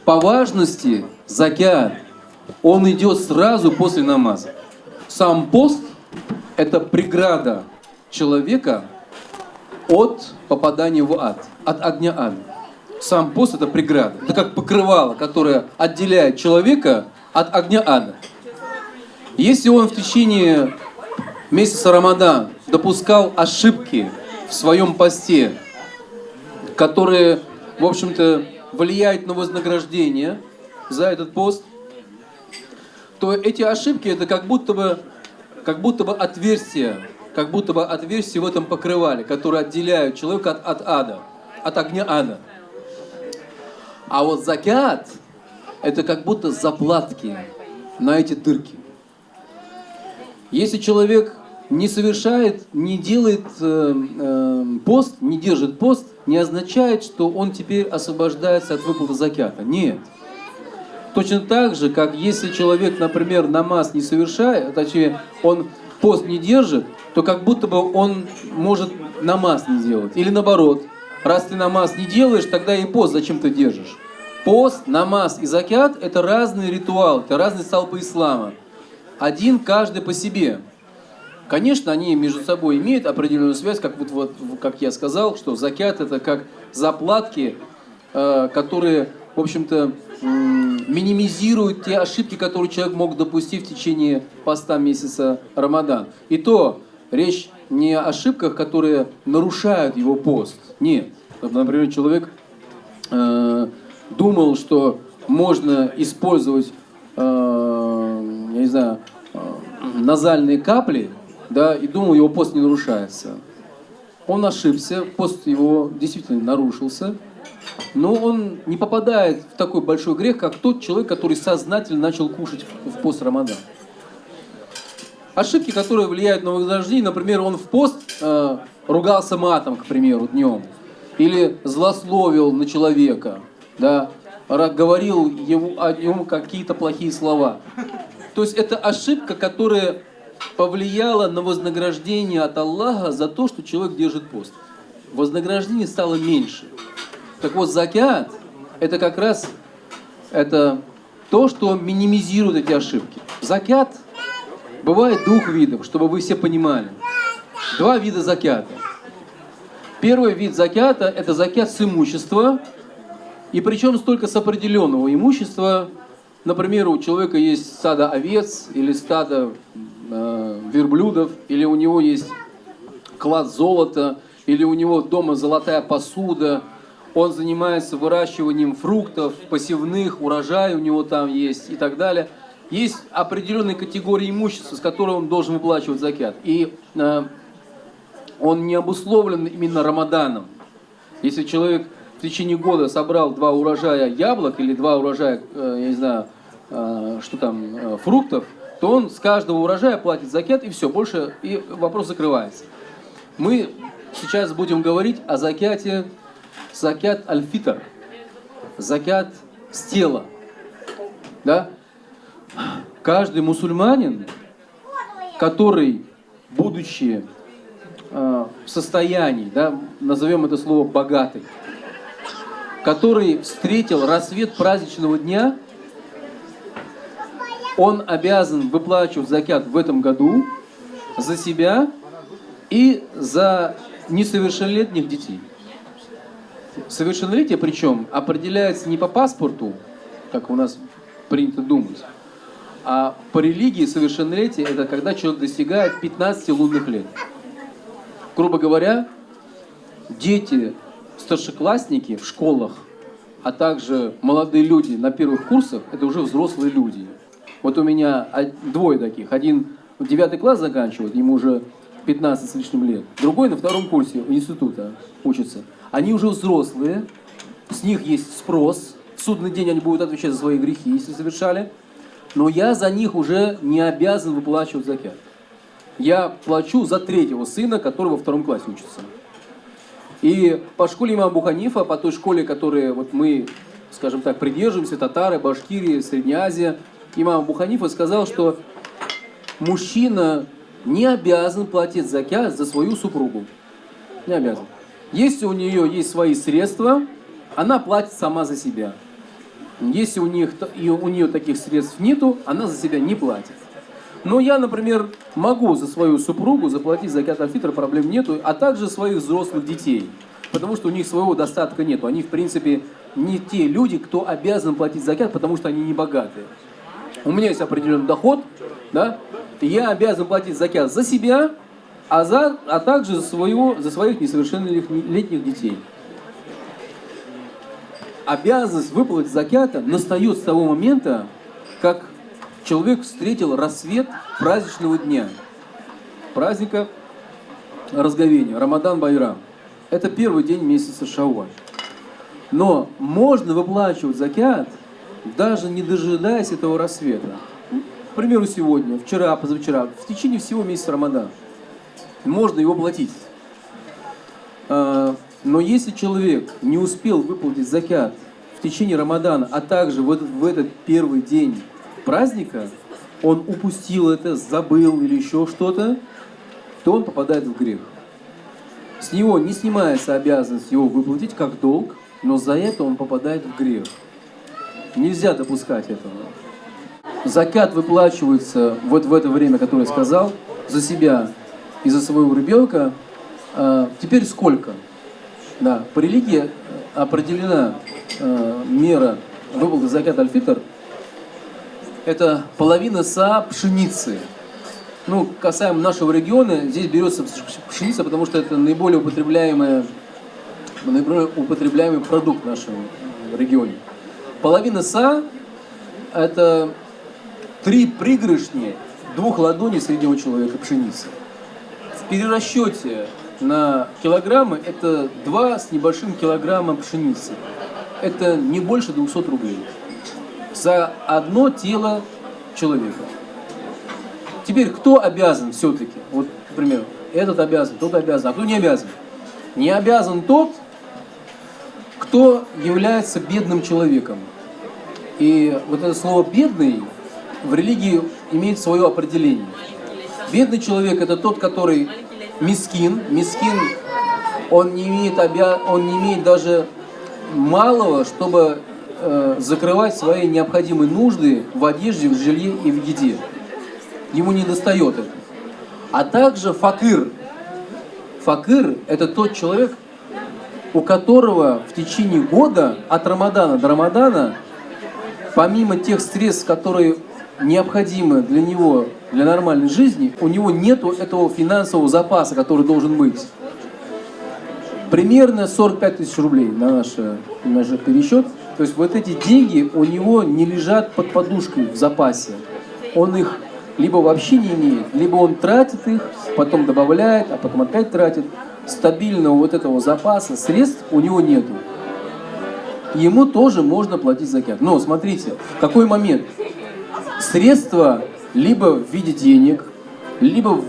По важности закят, он идет сразу после намаза. Сам пост – это преграда человека от попадания в ад, от огня ада. Сам пост – это преграда. Это как покрывало, которое отделяет человека от огня ада. Если он в течение месяца Рамадан допускал ошибки в своем посте, которые, в общем-то, влияют на вознаграждение за этот пост, то эти ошибки – это как будто бы отверстия в этом покрывале, которые отделяют человека от ада, от огня ада. А вот закят – это как будто заплатки на эти дырки. Если человек не совершает, не делает пост, не держит пост, не означает, что он теперь освобождается от выплаты закята. Нет. Точно так же, как если человек, например, намаз не совершает, точнее, он пост не держит, то как будто бы он может намаз не делать. Или наоборот, раз ты намаз не делаешь, тогда и пост зачем ты держишь? Пост, намаз и закят – это разные ритуалы, это разные столпы ислама. Один каждый по себе. Конечно, они между собой имеют определенную связь, как я сказал, что закят – это как заплатки, которые, в общем-то, минимизируют те ошибки, которые человек мог допустить в течение поста месяца Рамадан. И то речь не о ошибках, которые нарушают его пост. Нет. Например, человек думал, что можно использовать, назальные капли, да, и думал, его пост не нарушается. Он ошибся, пост его действительно нарушился, но он не попадает в такой большой грех, как тот человек, который сознательно начал кушать в пост Рамадан. Ошибки, которые влияют на вознаграждение, например, он в пост ругался матом, к примеру, днем, или злословил на человека, да, говорил о нем какие-то плохие слова. То есть это ошибка, которая повлияла на вознаграждение от Аллаха за то, что человек держит пост. Вознаграждение стало меньше. Так вот, закят – это как раз то, что минимизирует эти ошибки. Закят бывает двух видов, чтобы вы все понимали. Два вида закята. Первый вид закята – это закят с имущества, и причем только с определенного имущества. Например, у человека есть стадо овец или стадо верблюдов, или у него есть клад золота, или у него дома золотая посуда, он занимается выращиванием фруктов, посевных, урожай у него там есть и так далее. Есть определенные категории имущества, с которой он должен выплачивать закят. И он не обусловлен именно Рамаданом. Если человек в течение года собрал 2 урожая яблок или 2 урожая, фруктов, то он с каждого урожая платит закят, и все, больше и вопрос закрывается. Мы сейчас будем говорить о закяте, закят аль-фитр, закят с тела. Да? Каждый мусульманин, который, будучи в состоянии, да, назовем это слово богатый, который встретил рассвет праздничного дня, он обязан выплачивать закят в этом году за себя и за несовершеннолетних детей. Совершеннолетие причем определяется не по паспорту, как у нас принято думать, а по религии совершеннолетие – это когда человек достигает 15 лунных лет. Грубо говоря, дети, старшеклассники в школах, а также молодые люди на первых курсах – это уже взрослые люди. Вот у меня 2 таких. Один 9 класс заканчивает, ему уже 15 с лишним лет. Другой на 2 курсе института учится. Они уже взрослые, с них есть спрос. В судный день они будут отвечать за свои грехи, если совершали. Но я за них уже не обязан выплачивать закят. Я плачу за 3-го сына, который во 2 классе учится. И по школе имама Абу Ханифа, по той школе, которой вот мы, скажем так, придерживаемся, татары, Башкирия, Средняя Азия, имам Абу Ханифа сказал, что мужчина не обязан платить закят за свою супругу. Не обязан. Если у нее есть свои средства, она платит сама за себя. Если у нее таких средств нету, она за себя не платит. Но я, например, могу за свою супругу заплатить закат аль-фитр, проблем нету, а также своих взрослых детей. Потому что у них своего достатка нету. Они, в принципе, не те люди, кто обязан платить закат, потому что они не богатые. У меня есть определенный доход, да, и я обязан платить закат за себя, а также за своих несовершеннолетних детей. Обязанность выплаты заката настает с того момента, как человек встретил рассвет праздничного дня, праздника разговения, Рамадан-Байрам. Это первый день месяца Шавваль. Но можно выплачивать закат, даже не дожидаясь этого рассвета. К примеру, сегодня, вчера, позавчера, в течение всего месяца Рамадана. Можно его платить. Но если человек не успел выплатить закат в течение Рамадана, а также в этот первый день праздника, он упустил это, забыл или еще что-то, то он попадает в грех. С него не снимается обязанность его выплатить как долг, но за это он попадает в грех. Нельзя допускать этого. Закат выплачивается вот в это время, которое я сказал, за себя и за своего ребенка. Теперь сколько? Да, по религии определена мера выплаты закат аль-фитр. Это половина са пшеницы. Ну, касаемо нашего региона, здесь берется пшеница, потому что это наиболее употребляемый продукт в нашем регионе. Половина са – это 3 пригоршни 2 ладоней среднего человека пшеницы. В перерасчете на килограммы это 2 с небольшим килограмма пшеницы. Это не больше 200 рублей за одно тело человека. Теперь, кто обязан все-таки? Вот, например, этот обязан, тот обязан, а кто не обязан? Не обязан тот, кто является бедным человеком. И вот это слово «бедный» в религии имеет свое определение. Бедный человек – это тот, который мискин. Мискин, он не имеет даже малого, чтобы закрывать свои необходимые нужды в одежде, в жилье и в еде. Ему не достает это. А также факир. Факир – это тот человек, у которого в течение года от Рамадана до Рамадана, помимо тех средств, которые необходимы для него, для нормальной жизни, у него нет этого финансового запаса, который должен быть. Примерно 45 тысяч рублей на наш пересчет. То есть вот эти деньги у него не лежат под подушкой в запасе. Он их либо вообще не имеет, либо он тратит их, потом добавляет, а потом опять тратит. Стабильного вот этого запаса средств у него нету. Ему тоже можно платить закат. Но смотрите, какой момент. Средства либо в виде денег, либо в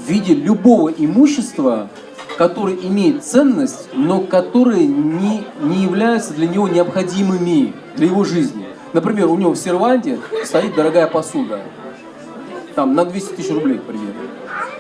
виде любого имущества, которое имеет ценность, но которые не являются для него необходимыми для его жизни. Например, у него в серванте стоит дорогая посуда. Там на 200 тысяч рублей, к примеру.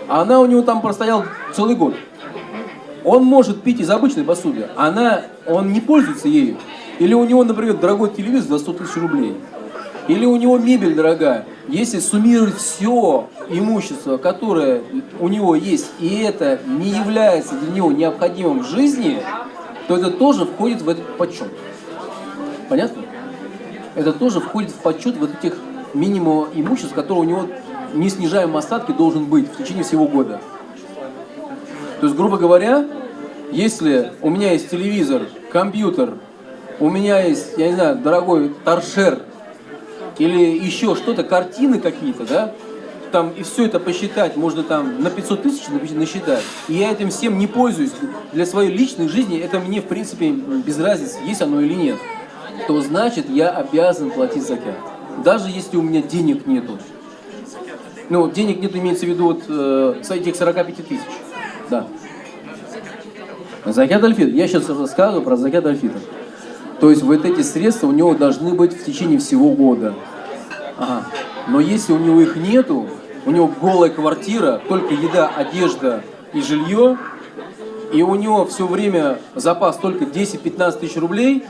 А она у него там простояла целый год. Он может пить из обычной посуды, он не пользуется ею. Или у него, например, дорогой телевизор за 100 тысяч рублей. Или у него мебель дорогая. Если суммировать все имущество, которое у него есть, и это не является для него необходимым в жизни, то это тоже входит в этот подсчет. Понятно? Это тоже входит в подсчет вот этих минимум имуществ, которые у него неснижаемые остатки должен быть в течение всего года. То есть, грубо говоря, если у меня есть телевизор, компьютер, у меня есть, я не знаю, дорогой торшер или еще что-то, картины какие-то, да, там и все это посчитать, можно там на 500 тысяч насчитать, и я этим всем не пользуюсь для своей личной жизни, это мне, в принципе, без разницы, есть оно или нет, то значит, я обязан платить закат, даже если у меня денег нету. Ну, денег нет, имеется в виду вот с этих 45 тысяч. Да. Закат аль-фитр. Я сейчас рассказываю про закат аль-фитр. То есть вот эти средства у него должны быть в течение всего года. Ага. Но если у него их нету, у него голая квартира, только еда, одежда и жилье, и у него все время запас только 10-15 тысяч рублей,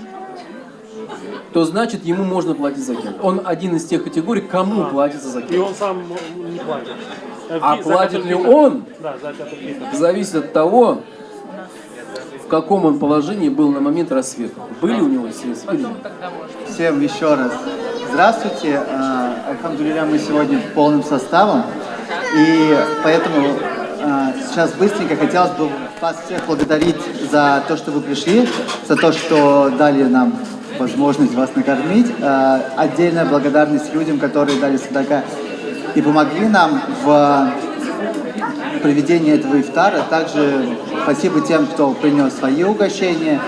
то значит ему можно платить закят. Он один из тех категорий, кому платится закят. И он сам не платит. А платит ли он, да, закат зависит от того, в каком он положении был на момент рассвета. Были у него средства или нет? Всем еще раз здравствуйте. Альхамдулилля, мы сегодня полным составом. И поэтому сейчас быстренько хотелось бы вас всех благодарить за то, что вы пришли, за то, что дали нам возможность вас накормить. Отдельная благодарность людям, которые дали садака и помогли нам в проведении этого ифтара. Также спасибо тем, кто принес свои угощения.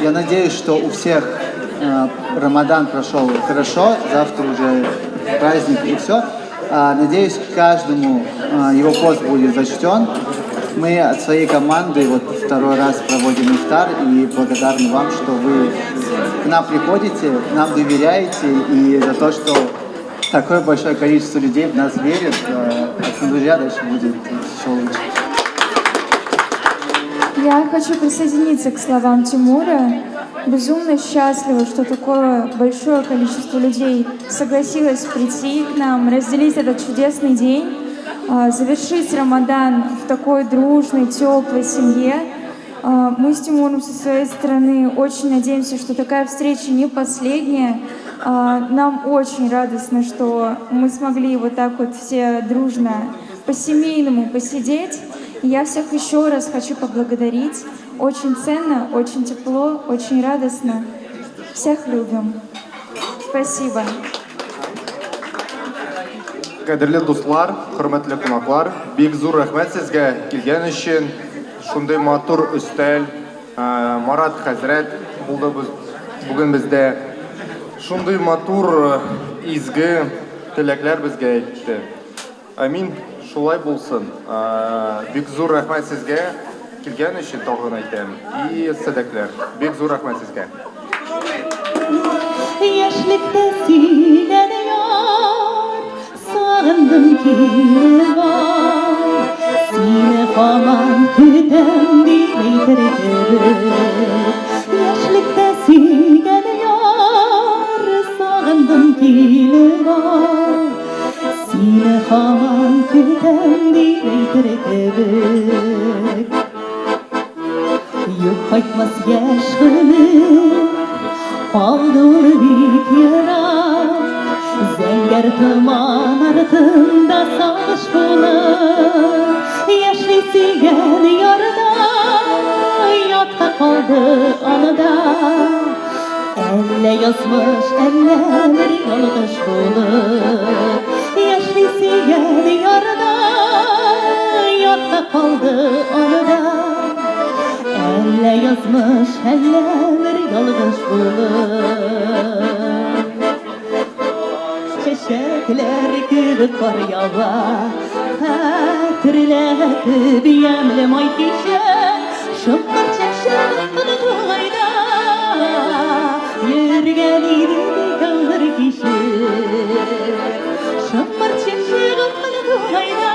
Я надеюсь, что у всех Рамадан прошел хорошо, завтра уже праздник и все. Надеюсь, каждому его пост будет зачтен. Мы от своей команды вот второй раз проводим ифтар и благодарны вам, что вы к нам приходите, нам доверяете и за то, что такое большое количество людей в нас верит. Друзья, дальше будет еще лучше. Я хочу присоединиться к словам Тимура. Безумно счастлива, что такое большое количество людей согласилось прийти к нам, разделить этот чудесный день, завершить Рамадан в такой дружной, теплой семье. Мы с Тимуром со своей стороны очень надеемся, что такая встреча не последняя. Нам очень радостно, что мы смогли вот так вот все дружно по-семейному посидеть. И я всех еще раз хочу поблагодарить. Очень ценно, очень тепло, очень радостно. Всех любим. Спасибо. Кадерлі достар, хөрмәтле кунаклар, бик зур рәхмәт сезгә килгән өчен. Шундый матур өстәл, Марат хәзрәт булды бүген бездә. Шундый матур изге теләкләр безгә әйтте. Амин, шулай булсын. Бик зур рәхмәт сезгә килгән өчен тагын әйтәм. И сәдәкләр, бик зур рәхмәт сезгә. Яшьлектә сөйләне яр, сагындым килгән. Сине һаман көтәм дип әйтер кебек. Яшьлектә сөйләне яр, сагындым килгән. Сине һаман көтәм дип әйтер кебек. Юк кайтмас яшь гомер, калдыр бик ерак. Зәңгәр томан артында сагыш булыр. Яшьли сөйгән ярда, ятка калды анада. Әллә язмыш, әллә бер ялгыш булыр. Яшьли сөйгән ярда, ятка калды анада. Әллә язмыш, әллә бер ялгыш булыр. Чәчәкләр кебек кар ява, хәтерләтеп ямьле май кичен. Шымкыр чәчәк кыны тугайда, йөргән иде яңгыр кичен. Шымкыр чәчәк кыны тугайда,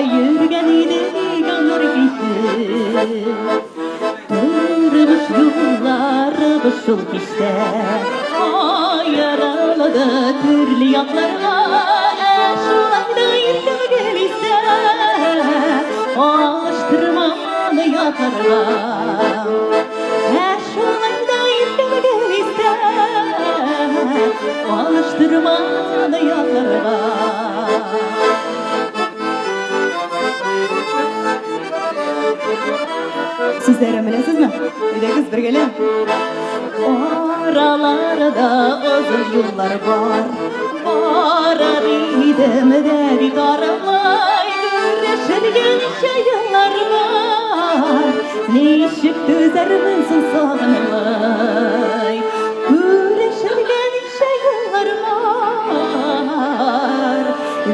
йөргән иде яңгыр кичен. Тырбыш юлларыбыз шул кичтә, яралады төрле якларга. Шулай да иркәгә истә, алыштырманы ятларга. Шулай да иркәгә истә, алыштырманы ятларга. Sizlere bilesizmi? Gideriz birgele. Aralarda uzun yollar var. Arar idim dedi taramay. Güreşirgen şeyler var. Nişik düzerminsin sağınmay. Güreşirgen şeyler var.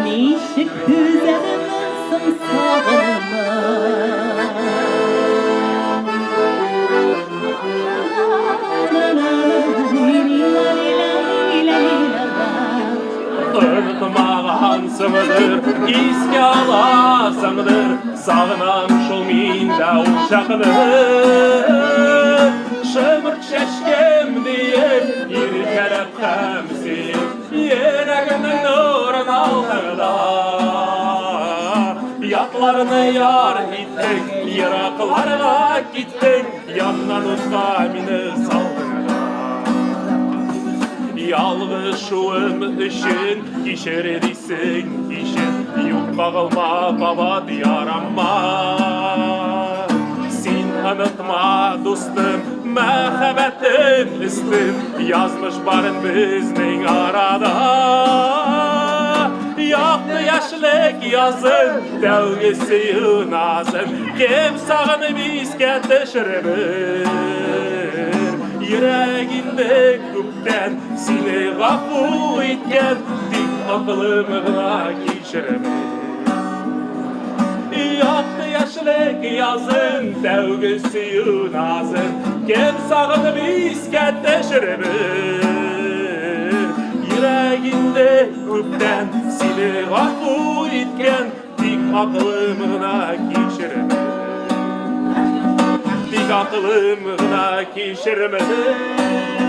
Nişik düzerminsin sağınmay. Unutmağansımıdır, iske alasımıdır. Sağınam şol minde ol şakını. Şımır шәшкем дейіп, еркелеп қамсиып, ерегімнің нұрын алдыңда. Ятларыны яр еттің, ерақыларға кеттің, яннан ұтқа мені салдыңда. Ялғышуым үшін кешір дейсің, кешір, юққа қылма баба диярама. Сен ұнытма достым, мәхәббәтім істім, язмыш барын біздің арада. Яқты яшілік язын, дәуге сүйін азын, кем сағынып иске түшірімір. Ерегімді көптен сені ғафу еткен, тек ақылымға кешірімір. Яқты яшілік язын, дәуге сүйін азын, кем сағынып иске түшірімір. Ерегімді көптен сені ғафу еткен, тек ақылымға кешірімір. Тек ақылымға кешірімір.